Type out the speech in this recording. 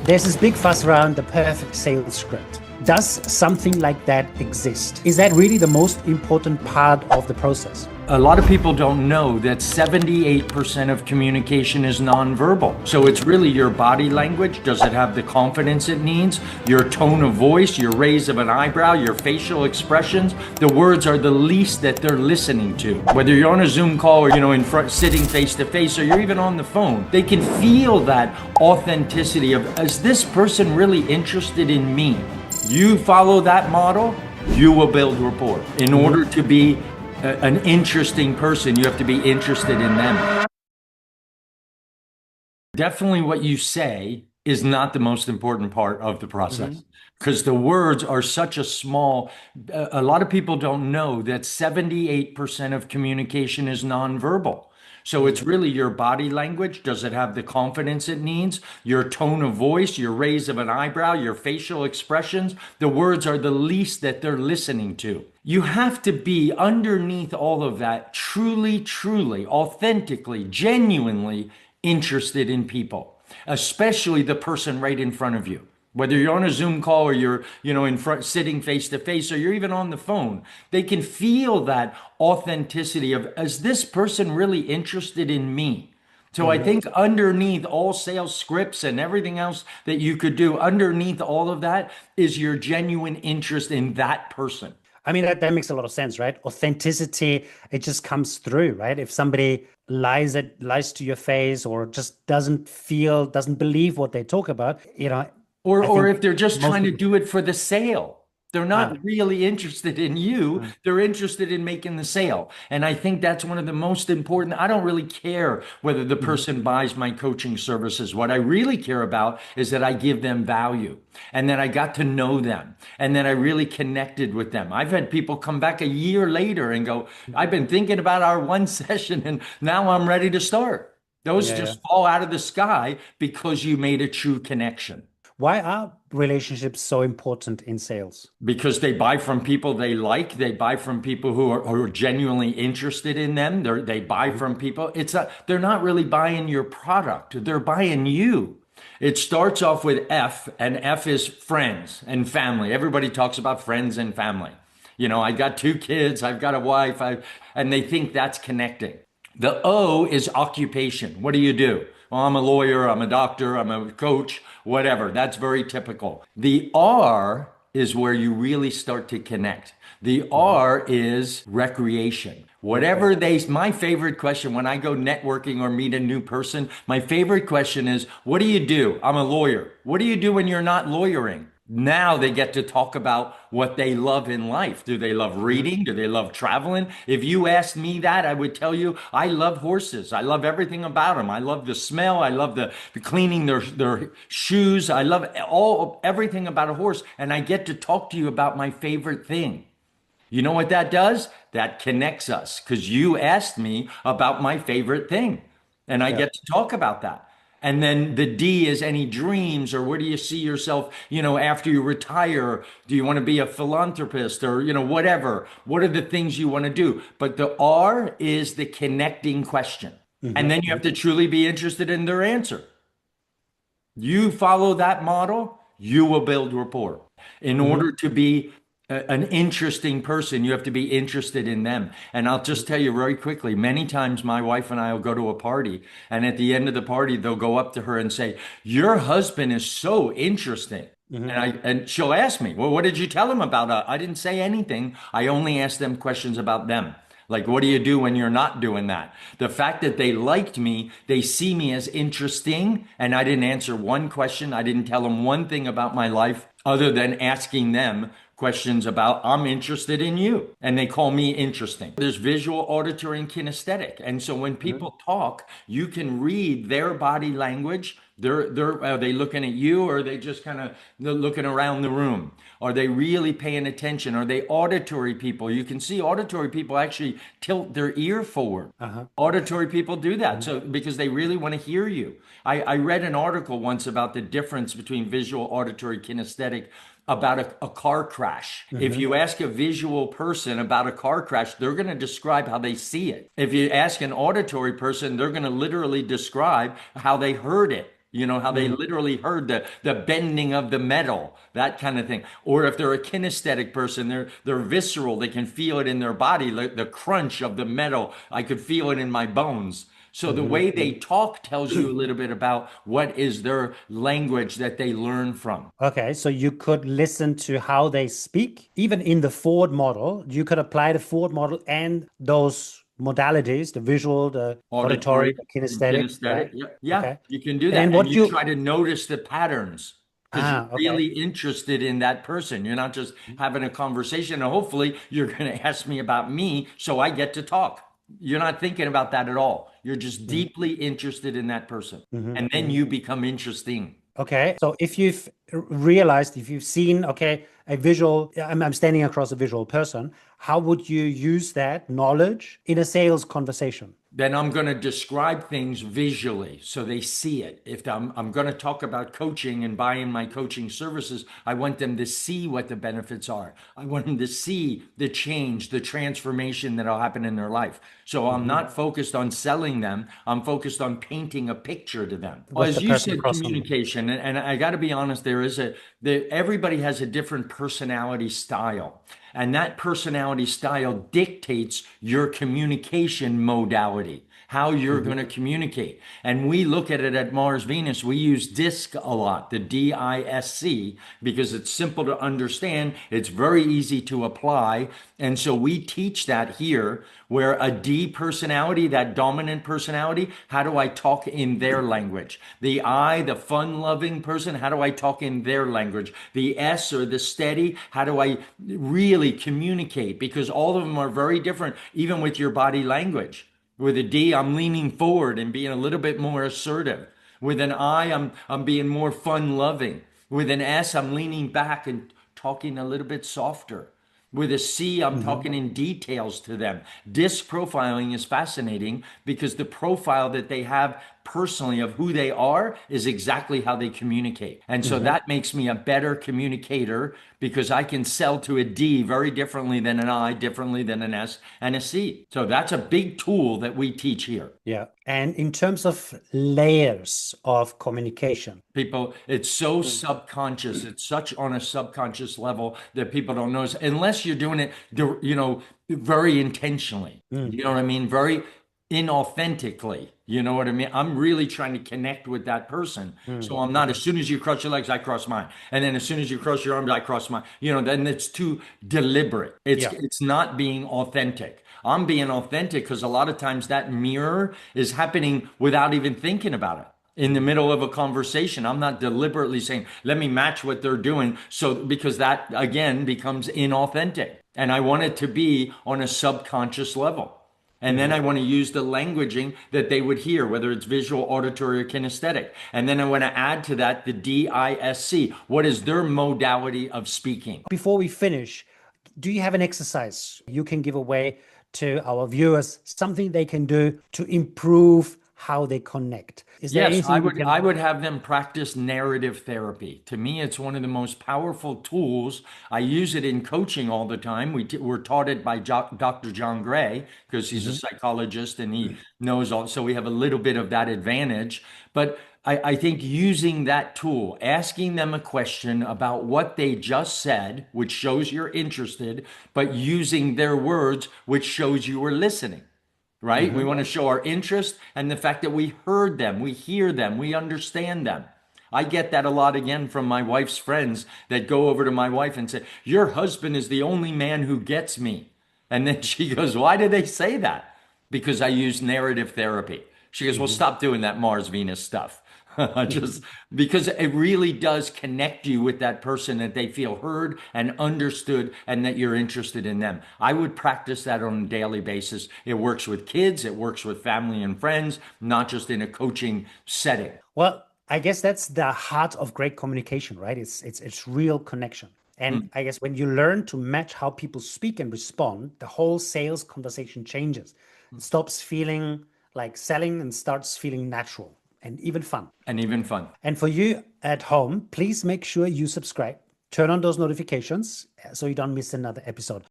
There's this big fuss around the perfect sales script. Does something like that exist? Is that really the most important part of the process? A lot of people don't know that 78% of communication is nonverbal. So it's really your body language. Does it have the confidence it needs? Your tone of voice, your raise of an eyebrow, your facial expressions. The words are the least that they're listening to. Whether you're on a Zoom call or, in front, sitting face to face, or you're even on the phone, they can feel that authenticity of, is this person really interested in me? You follow that model, you will build rapport. In order to be an interesting person, you have to be interested in them. Definitely what you say is not the most important part of the process, because the words are such a lot of people don't know that 78% of communication is nonverbal. So it's really your body language. Does it have the confidence it needs? Your tone of voice, your raise of an eyebrow, your facial expressions. The words are the least that they're listening to. You have to be underneath all of that truly, authentically, genuinely interested in people, especially the person right in front of you. Whether you're on a Zoom call or you're, in front, sitting face to face, or you're even on the phone, they can feel that authenticity of, is this person really interested in me? So I think underneath all sales scripts and everything else that you could do, underneath all of that is your genuine interest in that person. I mean, that makes a lot of sense, right? Authenticity, it just comes through, right? If somebody lies to your face or just doesn't believe what they talk about, Or if they're just trying to do it for the sale. They're not really interested in you. They're interested in making the sale. And I think that's one of the most important. I don't really care whether the person buys my coaching services. What I really care about is that I give them value and that I got to know them and that I really connected with them. I've had people come back a year later and go, I've been thinking about our one session and now I'm ready to start. Those just fall out of the sky because you made a true connection. Why are relationships so important in sales? Because they buy from people they like. They buy from people who are genuinely interested in them. They buy from people. They're not really buying your product. They're buying you. It starts off with F, and F is friends and family. Everybody talks about friends and family. I got 2 kids. I've got a wife. And they think that's connecting. The O is occupation. What do you do? Well, I'm a lawyer, I'm a doctor, I'm a coach, whatever. That's very typical. The R is where you really start to connect. The R is recreation. My favorite question when I go networking or meet a new person, my favorite question is, what do you do? I'm a lawyer. What do you do when you're not lawyering? Now they get to talk about what they love in life. Do they love reading? Do they love traveling? If you asked me that, I would tell you, I love horses. I love everything about them. I love the smell. I love the cleaning their shoes. I love everything about a horse. And I get to talk to you about my favorite thing. You know what that does? That connects us because you asked me about my favorite thing. And I get to talk about that. And then the D is any dreams, or where do you see yourself, after you retire? Do you want to be a philanthropist or, whatever? What are the things you want to do? But the R is the connecting question. And then you have to truly be interested in their answer. You follow that model, you will build rapport. In order to be an interesting person, you have to be interested in them. And I'll just tell you very quickly, many times my wife and I will go to a party, and at the end of the party, they'll go up to her and say, your husband is so interesting. And she'll ask me, well, what did you tell him about? I didn't say anything. I only asked them questions about them. Like, what do you do when you're not doing that? The fact that they liked me, they see me as interesting, and I didn't answer one question. I didn't tell them one thing about my life other than asking them questions about, I'm interested in you. And they call me interesting. There's visual, auditory, and kinesthetic. And so when people talk, you can read their body language. Are they looking at you, or are they just kind of looking around the room? Are they really paying attention? Are they auditory people? You can see auditory people actually tilt their ear forward. Auditory people do that because they really want to hear you. I read an article once about the difference between visual, auditory, kinesthetic about a car crash. If you ask a visual person about a car crash, they're going to describe how they see it. If you ask an auditory person, they're going to literally describe how they heard it. You know, how they literally heard the bending of the metal, that kind of thing. Or if they're a kinesthetic person, they're visceral. They can feel it in their body, like the crunch of the metal. I could feel it in my bones. So the way they talk tells you a little bit about what is their language that they learn from. Okay, so you could listen to how they speak. Even in the Ford model, you could apply the Ford model and those modalities, the visual, the auditory, Auditory the and kinesthetic, right? kinesthetic. Yeah, yeah, Okay. you can do And that. And what you you, try to notice the patterns because you're okay. really interested in that person. You're not just having a conversation. And hopefully, you're going to ask me about me so I get to talk. You're not thinking about that at all. You're just Mhm, deeply interested in that person. mhm, And then mhm. you become interesting. Okay. So if you've realized, if you've seen, okay, a visual, I'm standing across a visual person, how would you use that knowledge in a sales conversation? Then I'm going to describe things visually so they see it. If I'm going to talk about coaching and buying my coaching services, I want them to see what the benefits are. I want them to see the change, the transformation that'll happen in their life. So I'm Mhm. not focused on selling them. I'm focused on painting a picture to them. Well, What as the you person said, across from them. communication, and I got to be honest, everybody has a different personality style. And that personality style dictates your communication modality, how you're Mhm. going to communicate. And we look at it at Mars Venus. We use DISC a lot, the DISC, because it's simple to understand. It's very easy to apply. And so we teach that here, where a D personality, that dominant personality, how do I talk in their language? The I, the fun loving person, how do I talk in their language? The S, or the steady, how do I really communicate? Because all of them are very different, even with your body language. With a D, I'm leaning forward and being a little bit more assertive. With an I, I'm being more fun loving. With an S, I'm leaning back and talking a little bit softer. With a C, I'm Mhm. talking in details to them. Disc profiling is fascinating because the profile that they have personally of who they are is exactly how they communicate. And so Mhm. that makes me a better communicator because I can sell to a D very differently than an I, differently than an S and a C. So that's a big tool that we teach here. Yeah. And in terms of layers of communication. People, it's so Mm. subconscious. It's such on a subconscious level that people don't notice unless you're doing it, very intentionally. Mm. You know what I mean? Very inauthentically. You know what I mean? I'm really trying to connect with that person. Mm. So I'm not, as soon as you cross your legs, I cross mine. And then as soon as you cross your arms, I cross mine. Then it's too deliberate. It's Yeah. it's not being authentic. I'm being authentic because a lot of times that mirror is happening without even thinking about it in the Mm. middle of a conversation. I'm not deliberately saying, let me match what they're doing. So, because that again becomes inauthentic. And I want it to be on a subconscious level. And then Mhm. I want to use the languaging that they would hear, whether it's visual, auditory, or kinesthetic. And then I want to add to that the DISC. What is their modality of speaking? Before we finish, do you have an exercise you can give away to our viewers, something they can do to improve how they connect? Is there Yes, I anything you would I can? would have them practice narrative therapy. To me, it's one of the most powerful tools. I use it in coaching all the time. We're taught it by Dr. John Gray because he's a Mhm. psychologist and he knows all. So we have a little bit of that advantage. But I think using that tool, asking them a question about what they just said, which shows you're interested, but using their words, which shows you were listening, right? We Mhm. want to show our interest and the fact that we heard them, we hear them, we understand them. I get that a lot again from my wife's friends that go over to my wife and say, your husband is the only man who gets me. And then she goes, why do they say that? Because I use narrative therapy. She goes, well, Mhm. stop doing that Mars Venus stuff. Just Mhm. because it really does connect you with that person that they feel heard and understood and that you're interested in them. I would practice that on a daily basis. It works with kids, it works with family and friends, not just in a coaching setting. Well, I guess that's the heart of great communication, right? It's real connection. And Mm. I guess when you learn to match how people speak and respond, the whole sales conversation changes. It stops feeling like selling and starts feeling natural and even fun. And even fun. And for you at home, please make sure you subscribe, turn on those notifications so you don't miss another episode.